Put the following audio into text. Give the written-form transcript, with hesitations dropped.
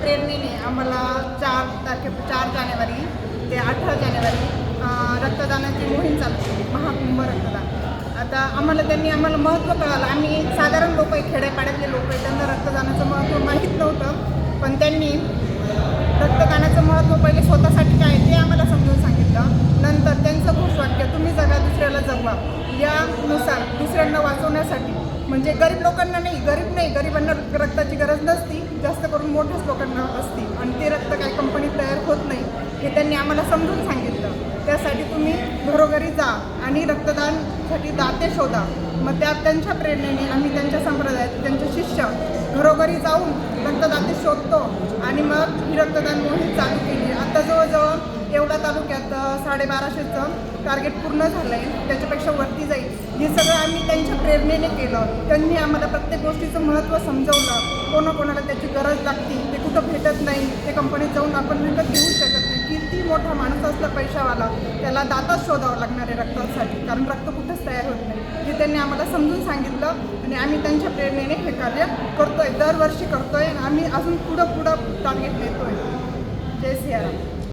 प्रेरणेने आम्हाला 4 जानेवारी ते 18 जानेवारी रक्तदानाची मोहीम चालू केली, महाकुंभ रक्तदान. आता त्यांनी आम्हाला महत्त्व कळालं. आम्ही साधारण लोक आहे, खेड्यापाड्यातले लोक आहे, त्यांना रक्तदानाचं महत्त्व माहीत नव्हतं. पण त्यांनी रक्तदानाचं महत्त्व पहिले स्वतःसाठी काय ते आम्हाला समजून सांगितलं. नंतर त्यांचं घोषवाक्य तुम्ही जगा दुसऱ्याला जगवा यानुसार दुसऱ्यांना वाचवण्यासाठी, म्हणजे गरीब लोकांना नाही, गरिबांना रक्ताची गरज नसती, जास्त करून मोठ्याच लोकांना असती आणि ते रक्त काही कंपनीत तयार होत नाही हे त्यांनी आम्हाला समजून सांगितलं. त्यासाठी तुम्ही घरोघरी जा आणि रक्तदानसाठी दाते शोधा. मग त्यांच्या प्रेरणेने आम्ही त्यांच्या संप्रदायात त्यांचे शिष्य घरोघरी जाऊन रक्तदाते शोधतो आणि मग ही रक्तदान मोहीम चालू केली. आता जवळजवळ एवढा तालुक्यात 1250चं टार्गेट पूर्ण झालं आहे, त्याच्यापेक्षा वरती जाईल. हे सगळं आम्ही त्यांच्या प्रेरणेने केलं. त्यांनी आम्हाला प्रत्येक गोष्टीचं महत्त्व समजवलं. कोणाकोणाला त्याची गरज लागते, ते कुठं भेटत नाही, ते कंपनीत जाऊन आपण विकत घेऊ शकत नाही. किती मोठा माणूस असला पैशावाला, त्याला दाताच शोधावं लागणार आहे रक्तासाठी, कारण रक्त कुठंच तयार होत नाही. हे त्यांनी आम्हाला समजून सांगितलं आणि आम्ही त्यांच्या प्रेरणेने हे कार्य करतोय, दरवर्षी करतोय आणि आम्ही अजून पुढं टार्गेट देतोय. जय सियाराम.